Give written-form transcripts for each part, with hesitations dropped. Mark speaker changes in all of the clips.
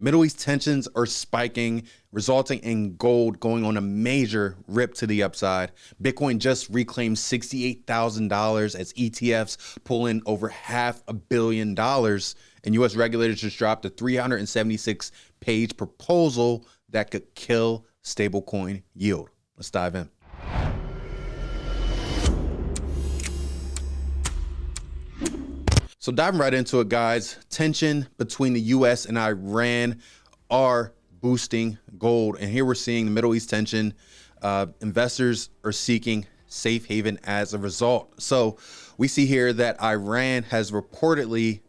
Speaker 1: Middle East tensions are spiking, resulting in gold going on a major rip to the upside. Bitcoin just reclaimed $68,000 as ETFs pull in over $500 million. And U.S. regulators just dropped a 376-page proposal that could kill stablecoin yield. Let's dive in. So diving right into it, guys, tension between the U.S. and Iran are boosting gold. And here we're seeing the Middle East tension. Investors are seeking safe haven as a result. So we see here that Iran has reportedly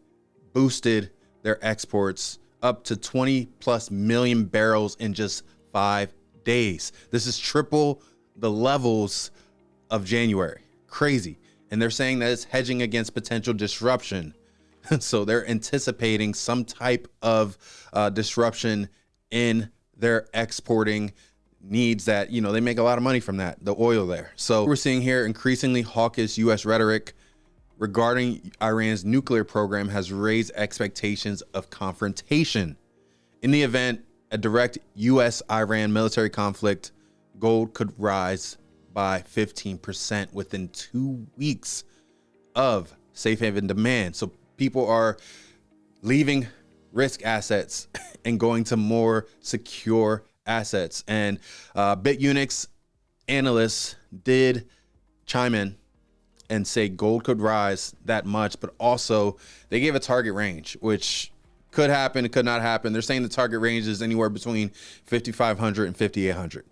Speaker 1: boosted their exports up to 20+ million barrels in just 5 days. This is triple the levels of January. Crazy. And they're saying that it's hedging against potential disruption. So they're anticipating some type of disruption in their exporting needs that, they make a lot of money from that, the oil there. So we're seeing here increasingly hawkish U.S. rhetoric regarding Iran's nuclear program has raised expectations of confrontation. In the event, a direct U.S.-Iran military conflict, gold could rise by 15% within 2 weeks of safe haven demand. So people are leaving risk assets and going to more secure assets. And BitUnix analysts did chime in and say gold could rise that much, but also they gave a target range, which could happen, it could not happen. They're saying the target range is anywhere between 5,500 and 5,800.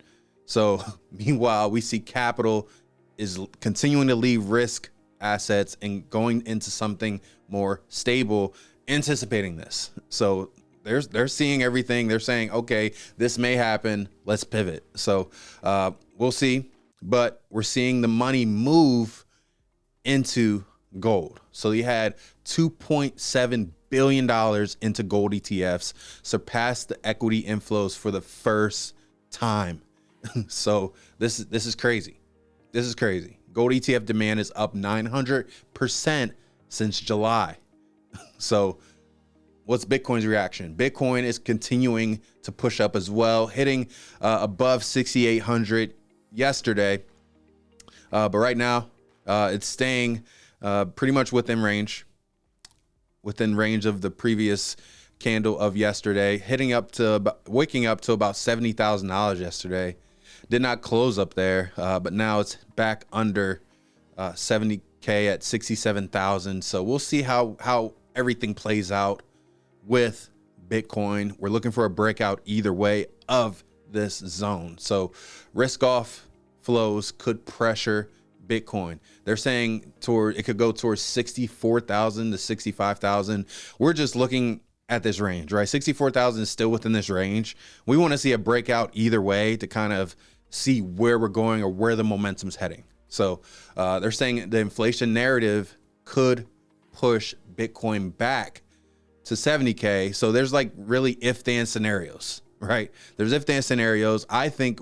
Speaker 1: So meanwhile, we see capital is continuing to leave risk assets and going into something more stable, anticipating this. So they're seeing everything. They're saying, okay, this may happen. Let's pivot. So we'll see. But we're seeing the money move into gold. So you had $2.7 billion into gold ETFs, surpassed the equity inflows for the first time. So this is crazy. This is crazy. Gold ETF demand is up 900% since July. So what's Bitcoin's reaction? Bitcoin is continuing to push up as well, hitting above 6,800 yesterday. But right now it's staying pretty much within range of the previous candle of yesterday, waking up to about $70,000 yesterday. Did not close up there, but now it's back under 70K at 67,000. So we'll see how everything plays out with Bitcoin. We're looking for a breakout either way of this zone. So risk off flows could pressure Bitcoin. They're saying it could go towards 64,000 to 65,000. We're just looking at this range, right? 64,000 is still within this range. We want to see a breakout either way to kind of see where we're going or where the momentum's heading. So they're saying the inflation narrative could push Bitcoin back to 70K. So there's like really if-then scenarios, right? There's if-then scenarios. I think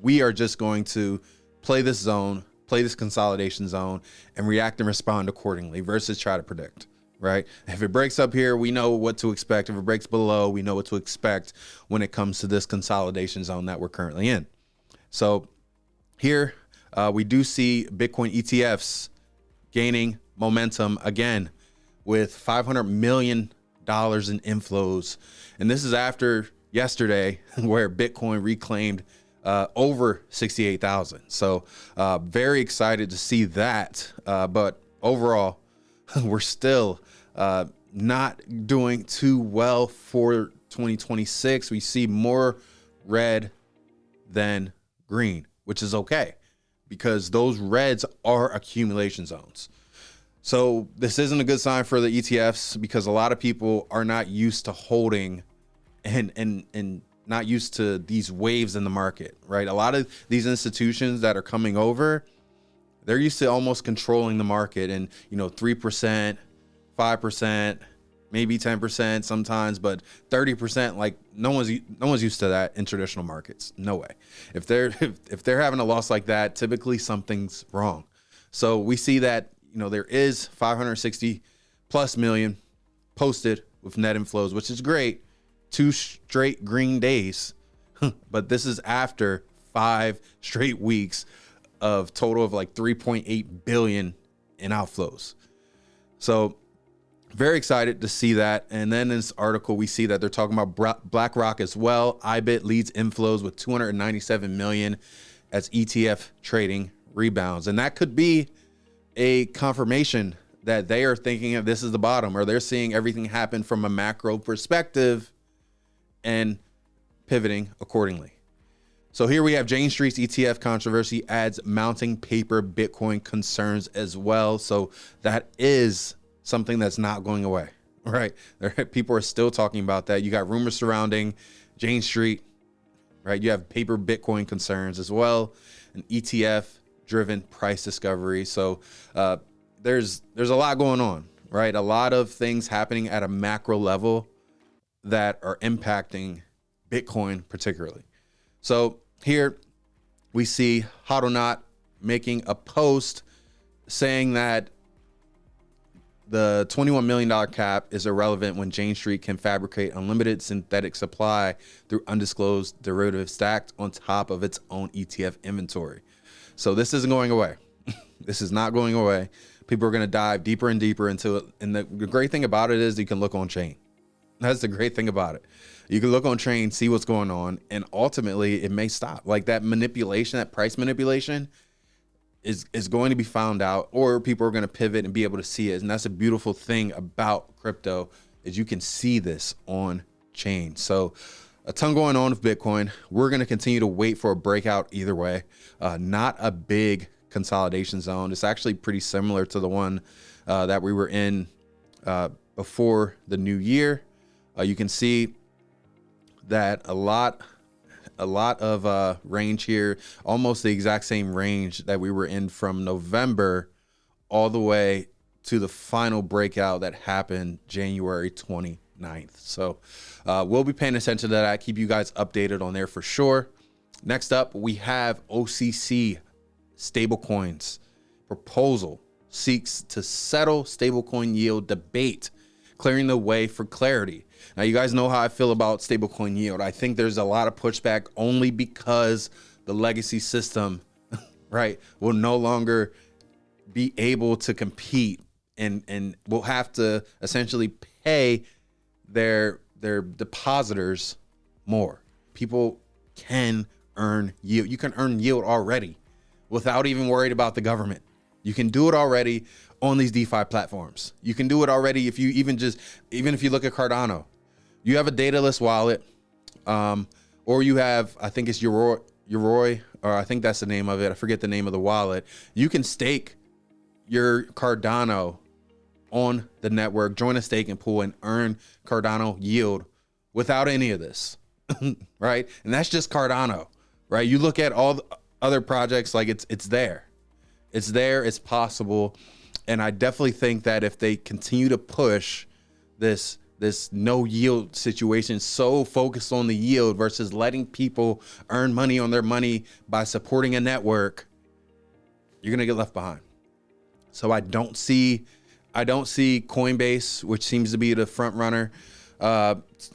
Speaker 1: we are just going to play this zone, play this consolidation zone, and react and respond accordingly versus try to predict. Right? If it breaks up here, we know what to expect. If it breaks below, we know what to expect when it comes to this consolidation zone that we're currently in. So here we do see Bitcoin ETFs gaining momentum again with $500 million in inflows. And this is after yesterday where Bitcoin reclaimed over 68,000. So very excited to see that. But overall, we're still not doing too well for 2026. We see more red than green, which is okay because those reds are accumulation zones. So this isn't a good sign for the ETFs because a lot of people are not used to holding and not used to these waves in the market, right? A lot of these institutions that are coming over, they're used to almost controlling the market and, 3%, 5%, maybe 10% sometimes, but 30%, like no one's used to that in traditional markets. No way. If they're having a loss like that, typically something's wrong. So we see that, there is 560+ million posted with net inflows, which is great. 2 straight green days, but this is after 5 straight weeks of total of like 3.8 billion in outflows. So very excited to see that. And then in this article, we see that they're talking about BlackRock as well. IBIT leads inflows with 297 million as ETF trading rebounds. And that could be a confirmation that they are thinking of this is the bottom, or they're seeing everything happen from a macro perspective and pivoting accordingly. So here we have Jane Street's ETF controversy adds mounting paper Bitcoin concerns as well. So that is something that's not going away, right? People are still talking about that. You got rumors surrounding Jane Street, right? You have paper Bitcoin concerns as well, an ETF driven price discovery. So there's a lot going on, right? A lot of things happening at a macro level that are impacting Bitcoin particularly. So here we see Hodlnaut making a post saying that the $21 million cap is irrelevant when Jane Street can fabricate unlimited synthetic supply through undisclosed derivatives stacked on top of its own ETF inventory. So this isn't going away. This is not going away. People are going to dive deeper and deeper into it. And the great thing about it is you can look on chain. That's the great thing about it. You can look on chain, see what's going on, and ultimately it may stop. Like that manipulation, that price manipulation is going to be found out, or people are going to pivot and be able to see it. And that's a beautiful thing about crypto is you can see this on chain. So a ton going on with Bitcoin. We're going to continue to wait for a breakout either way. Not a big consolidation zone. It's actually pretty similar to the one that we were in before the new year. You can see that a lot of range here, almost the exact same range that we were in from November all the way to the final breakout that happened January 29th. So we'll be paying attention to that. Keep you guys updated on there for sure. Next up, we have OCC stablecoins proposal seeks to settle stablecoin yield debate, clearing the way for clarity. Now, you guys know how I feel about stablecoin yield. I think there's a lot of pushback only because the legacy system, right, will no longer be able to compete and will have to essentially pay their depositors more. People can earn yield. You can earn yield already without even worried about the government. You can do it already on these DeFi platforms. You can do it already if you even if you look at Cardano. You have a dataless wallet, or you have, I think it's Yoroi, or I think that's the name of it. I forget the name of the wallet. You can stake your Cardano on the network, join a staking pool, and earn Cardano yield without any of this, right? And that's just Cardano, right? You look at all the other projects, like it's there. It's there, it's possible. And I definitely think that if they continue to push this no yield situation, so focused on the yield versus letting people earn money on their money by supporting a network, you're gonna get left behind. So I don't see Coinbase, which seems to be the front runner,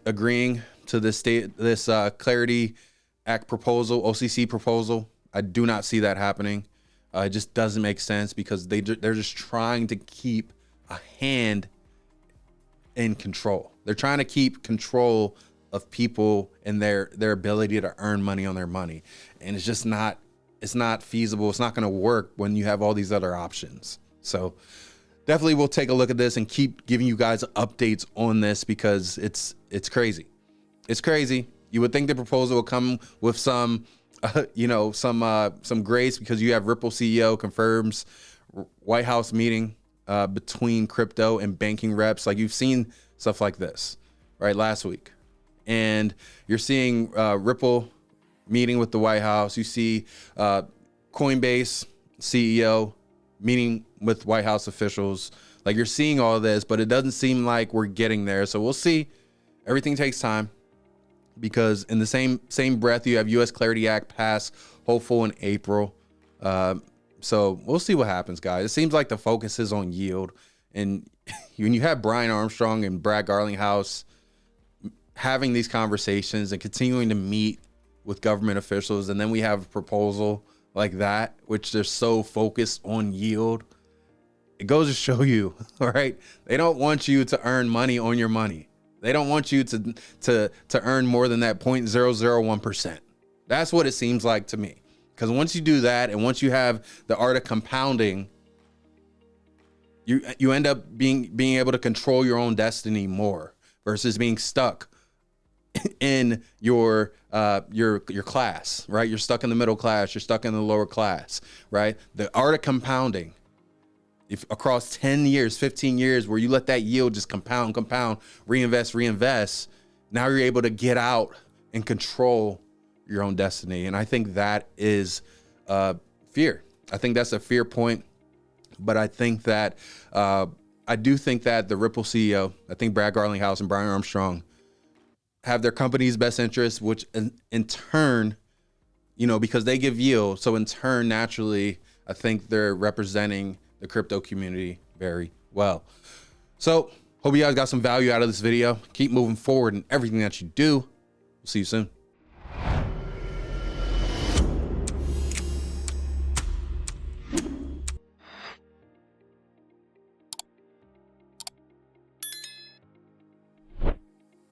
Speaker 1: agreeing to this Clarity Act proposal, OCC proposal. I do not see that happening. It just doesn't make sense because they're just trying to keep a hand in control. They're trying to keep control of people and their ability to earn money on their money. And it's just not feasible. It's not going to work when you have all these other options. So definitely we'll take a look at this and keep giving you guys updates on this because it's crazy. It's crazy. You would think the proposal will come with some grace because you have Ripple CEO confirms White House meeting between crypto and banking reps. Like you've seen stuff like this, right? Last week. And you're seeing Ripple meeting with the White House. You see Coinbase CEO meeting with White House officials. Like you're seeing all of this, but it doesn't seem like we're getting there. So we'll see. Everything takes time because in the same breath, you have U.S. Clarity Act pass, hopeful in April. So we'll see what happens, guys. It seems like the focus is on yield. And when you have Brian Armstrong and Brad Garlinghouse having these conversations and continuing to meet with government officials, and then we have a proposal like that, which they're so focused on yield, it goes to show you, all right, they don't want you to earn money on your money. They don't want you to earn more than that 0.001%. That's what it seems like to me. Because once you do that, and once you have the art of compounding, you end up being able to control your own destiny more versus being stuck in your class, right? You're stuck in the middle class, you're stuck in the lower class, right? The art of compounding, if across 10 years, 15 years, where you let that yield just compound, reinvest, now you're able to get out and control your own destiny. And I think that is fear. I think that's a fear point. But I think that I do think that the Ripple CEO, I think Brad Garlinghouse and Brian Armstrong, have their company's best interests, which in turn, because they give yield. So in turn, naturally, I think they're representing the crypto community very well. So hope you guys got some value out of this video. Keep moving forward in everything that you do. We'll see you soon.